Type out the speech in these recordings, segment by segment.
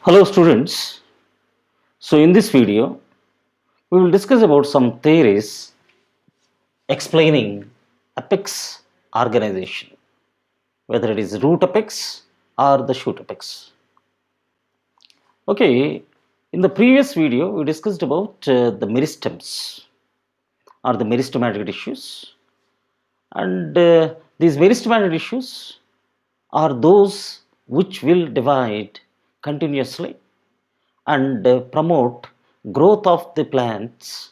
Hello students. So in this video we will discuss about some theories explaining apex organization, whether it is root apex or the shoot apex. Okay, in the previous video we discussed about the meristems or the meristematic tissues, and these meristematic tissues are those which will divide continuously and promote growth of the plants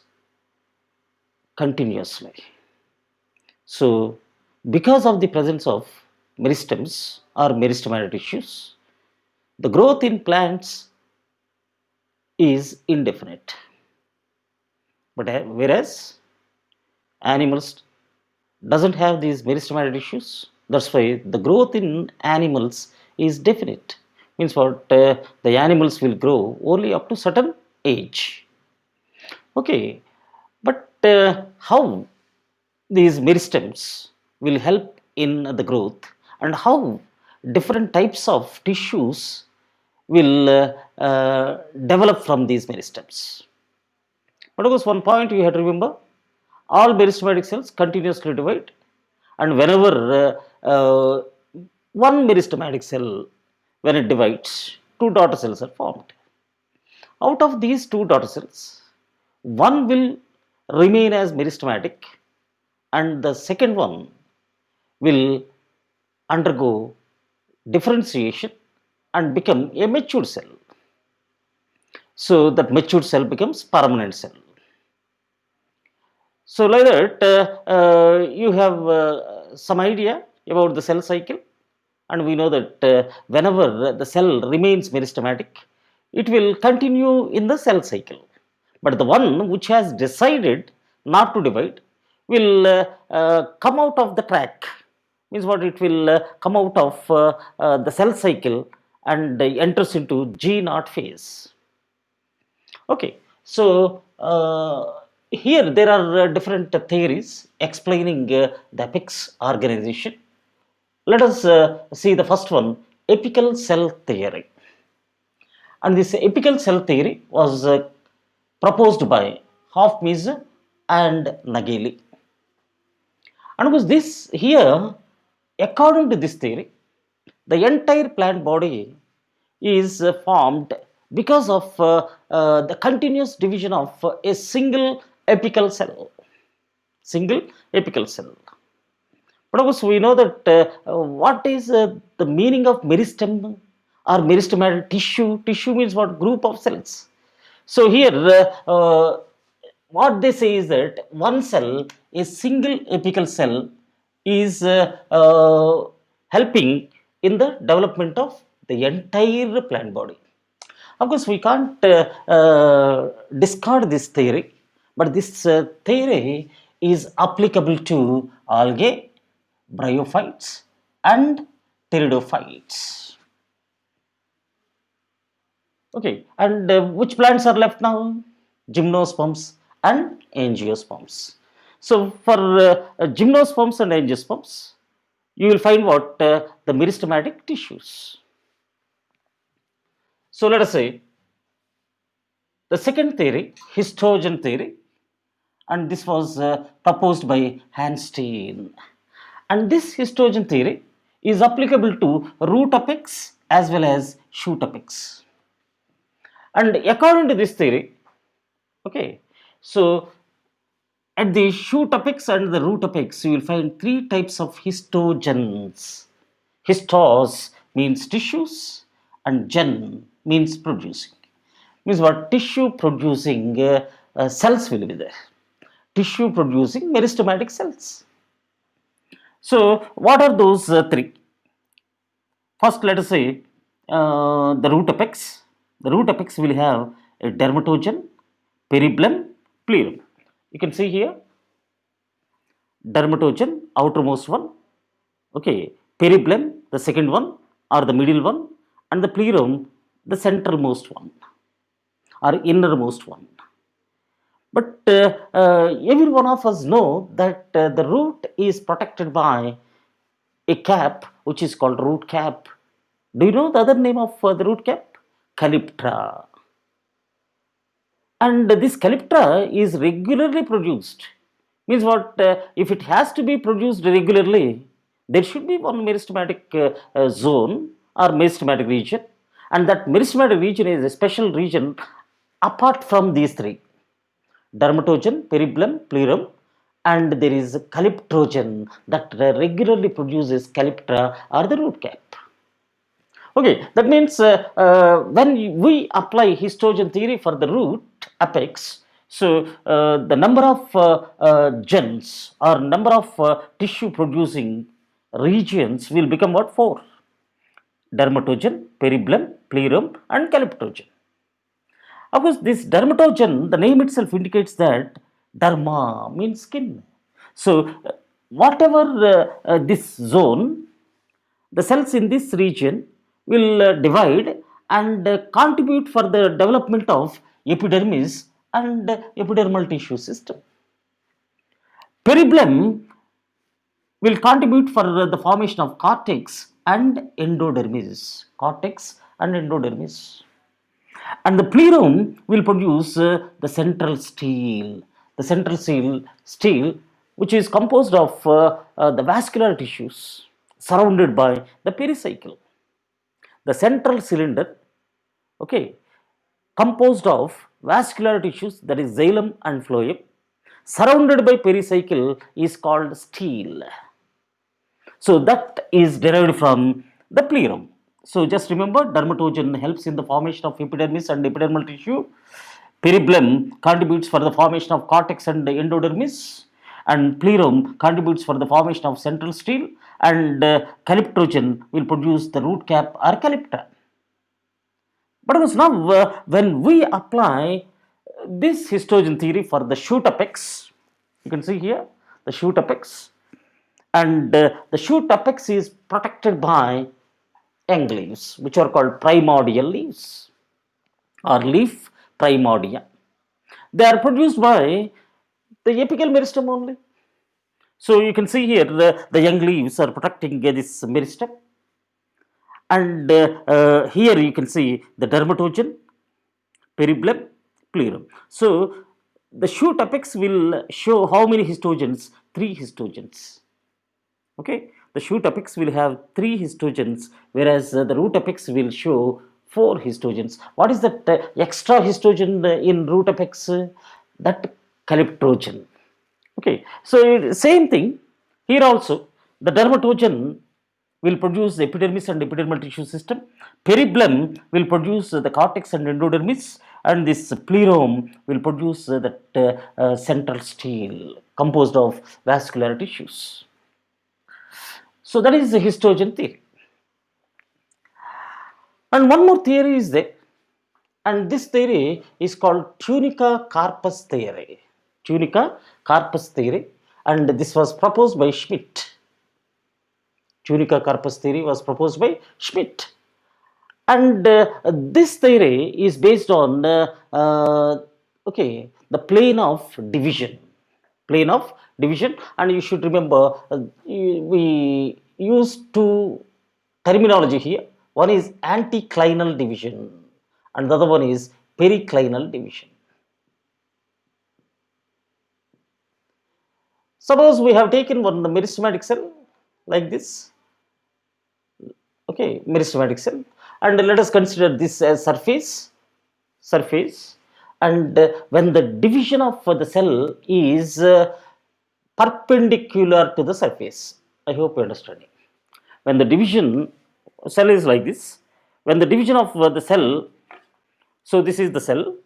continuously. So, because of the presence of meristems or meristematic tissues, the growth in plants is indefinite. But whereas animals doesn't have these meristematic tissues, that's why the growth in animals is definite. Means what the animals will grow only up to certain age. Okay, but how these meristems will help in the growth and how different types of tissues will develop from these meristems. But of course, one point you have to remember, all meristematic cells continuously divide, and whenever one meristematic cell, when it divides, two daughter cells are formed. Out of these two daughter cells, one will remain as meristematic and the second one will undergo differentiation and become a mature cell. So that mature cell becomes permanent cell. So like that, you have some idea about the cell cycle, and we know that whenever the cell remains meristematic, it will continue in the cell cycle. But the one which has decided not to divide will come out of the track. Means what, it will come out of the cell cycle and enters into G naught phase. Okay, so here there are different theories explaining the apex organization. Let us see the first one, apical cell theory. And this apical cell theory was proposed by Hofmeister and Nageli. And was this here, according to this theory, the entire plant body is formed because of the continuous division of a single apical cell. Single apical cell. But of course, we know that what is the meaning of meristem or meristematic tissue? Tissue means what? Group of cells. So here, what they say is that one cell, a single apical cell, is helping in the development of the entire plant body. Of course, we can't discard this theory, but this theory is applicable to algae, bryophytes, and pteridophytes. Okay, and which plants are left now? Gymnosperms and angiosperms. So, for gymnosperms and angiosperms, you will find what the meristematic tissues. So, let us say the second theory, histogen theory, and this was proposed by Hanstein. And this histogen theory is applicable to root apex as well as shoot apex. And according to this theory, okay, so at the shoot apex and the root apex, you will find three types of histogens. Histos means tissues, and gen means producing. Means what? Tissue producing cells will be there. Tissue producing meristematic cells. So, what are those three? First, let us say the root apex. The root apex will have a dermatogen, peribulum, plerum. You can see here dermatogen, outermost one. Okay, peribulum, the second one or the middle one, and the plerum, the centermost one or innermost one. But every one of us know that the root is protected by a cap which is called root cap. Do you know the other name of the root cap? calyptra. And this calyptra is regularly produced. Means what? If it has to be produced regularly, there should be one meristematic zone or meristematic region, and that meristematic region is a special region apart from these three: dermatogen, peribulum, plerum, and there is calyptrogen that regularly produces calyptra or the root cap. Okay, that means when we apply histogen theory for the root apex, so the number of gens or number of tissue producing regions will become what? Four: dermatogen, peribulum, plerum, and calyptrogen. Of course, this dermatogen, the name itself indicates that derma means skin. So, whatever this zone, the cells in this region will divide and contribute for the development of epidermis and epidermal tissue system. Peribulum will contribute for the formation of cortex and endodermis. Cortex and endodermis. And the plerum will produce the central steel. The central steel, which is composed of the vascular tissues surrounded by the pericycle. The central cylinder, okay, composed of vascular tissues, that is xylem and phloem, surrounded by pericycle, is called steel. So that is derived from the plerum. So just remember, dermatogen helps in the formation of epidermis and epidermal tissue. Peribulum contributes for the formation of cortex and endodermis, and plerum contributes for the formation of central steel, and calyptrogen will produce the root cap or calyptra. But of course, now when we apply this histogen theory for the shoot apex, you can see here the shoot apex, and the shoot apex is protected by young leaves, which are called primordial leaves or leaf primordia. They are produced by the apical meristem only. So you can see here the young leaves are protecting this meristem, and here you can see the dermatogen, peribulum, plerum. So the shoot apex will show how many histogens? Three histogens. Okay, the shoot apex will have three histogens, whereas the root apex will show four histogens. What is that extra histogen in root apex? That calyptrogen. Okay, so same thing here also. The dermatogen will produce epidermis and epidermal tissue system. Peribulum will produce the cortex and endodermis, and this plerum will produce that central steel composed of vascular tissues. So that is the histogen theory. And one more theory is there, and this theory is called tunica carpus theory. Tunica carpus theory, and this was proposed by Schmidt. Tunica carpus theory was proposed by Schmidt, and this theory is based on okay, the plane of division. Plane of division, and you should remember we use two terminology here. One is anticlinal division, and the other one is periclinal division. Suppose we have taken one meristematic cell like this, okay, meristematic cell, and let us consider this as surface, and when the division of the cell is perpendicular to the surface, I hope you understand. When the division cell is like this, when the division of the cell, so this is the cell,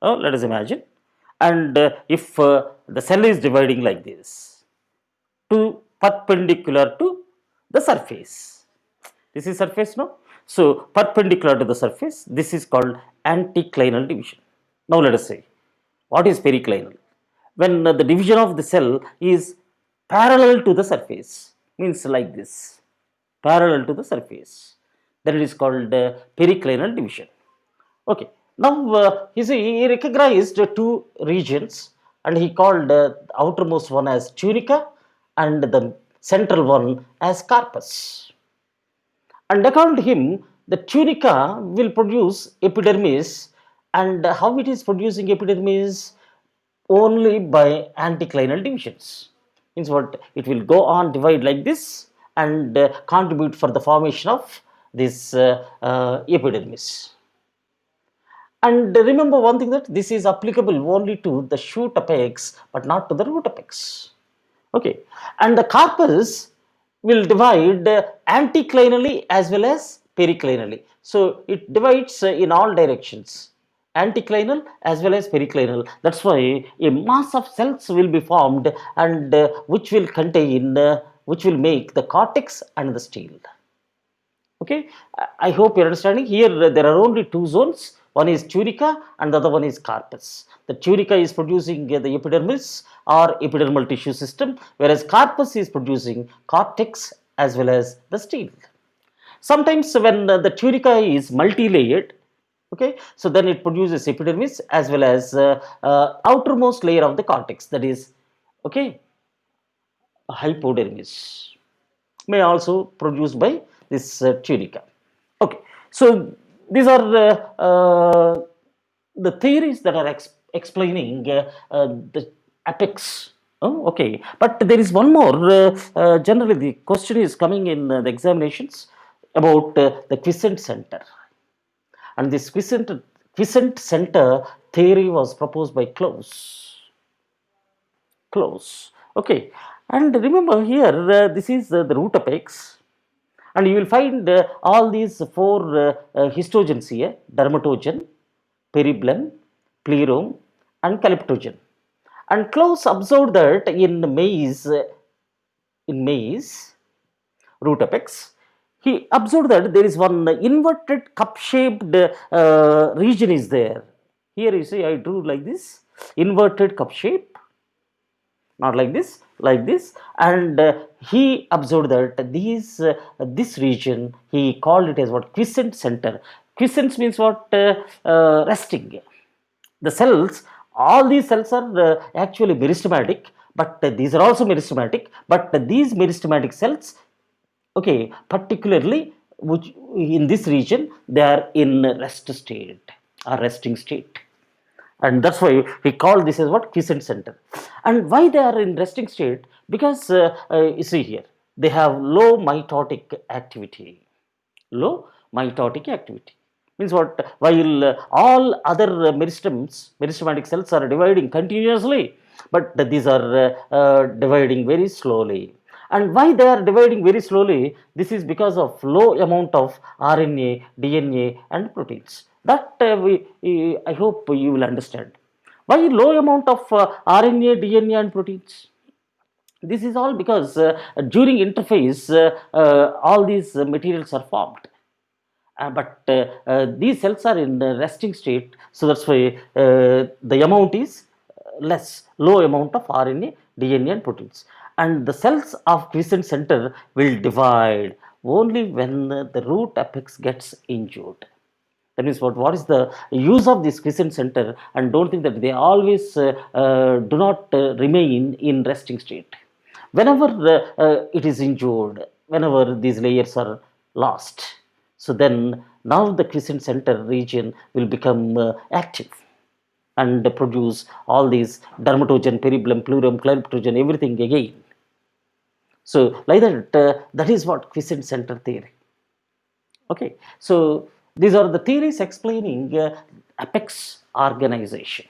let us imagine, and if the cell is dividing like this to perpendicular to the surface, this is surface, no? So perpendicular to the surface, this is called anticlinal division. Now let us say, what is periclinal? When the division of the cell is parallel to the surface, means like this, parallel to the surface, then it is called periclinal division. Okay, now he recognized two regions, and he called the outermost one as tunica and the central one as carpus. And according to him, the tunica will produce epidermis, and how it is producing epidermis? Only by anticlinal divisions. Means what? It will go on divide like this and contribute for the formation of this epidermis. And remember one thing, that this is applicable only to the shoot apex but not to the root apex. Okay, and the carpus will divide anticlinally as well as periclinally. So it divides in all directions, anticlinal as well as periclinal. That's why a mass of cells will be formed, and which will contain, which will make the cortex and the stele. Okay, I hope you're understanding. Here there are only two zones. One is tunica and the other one is carpus. The tunica is producing the epidermis or epidermal tissue system, whereas carpus is producing cortex as well as the stele. Sometimes when the tunica is multi-layered, okay, so then it produces epidermis as well as outermost layer of the cortex, that is, okay, hypodermis may also produced by this tunica. Okay, so these are the theories that are explaining the apex. Oh, okay, but there is one more. Generally, the question is coming in the examinations about the quiescent center, and this quiescent center theory was proposed by Close. Close. Okay, and remember here, this is the root apex, and you will find all these four histogens here: dermatogen, peribulum, plerome, and calyptogen. And Close observed that in maize root apex, he observed that there is one inverted cup shaped region is there. Here you see I drew like this inverted cup shape, not like this, like this. And he observed that this region, he called it as what? Quiescent center. Quiescent means what? Resting. The cells, all these cells are actually meristematic, but these are also meristematic, but these meristematic cells, okay, particularly which in this region, they are in rest state or resting state, and that's why we call this as what? Quiescent center. And why they are in resting state? Because you see here, they have low mitotic activity. Low mitotic activity means what? While all other meristematic cells are dividing continuously, but these are dividing very slowly. And why they are dividing very slowly? This is because of low amount of RNA, DNA, and proteins. That I hope you will understand. Why low amount of RNA, DNA, and proteins? This is all because during interphase, all these materials are formed. But these cells are in the resting state, so that's why the amount is less, low amount of RNA, DNA, and proteins. And the cells of quiescent center will divide only when the root apex gets injured. That means what is the use of this quiescent center? And don't think that they always do not remain in resting state. Whenever it is injured, whenever these layers are lost, so then now the quiescent center region will become active and produce all these dermatogen, peribulum, pleurum, calyptogen, everything again. So like that, that is what quiescent center theory. Okay, so these are the theories explaining apex organization.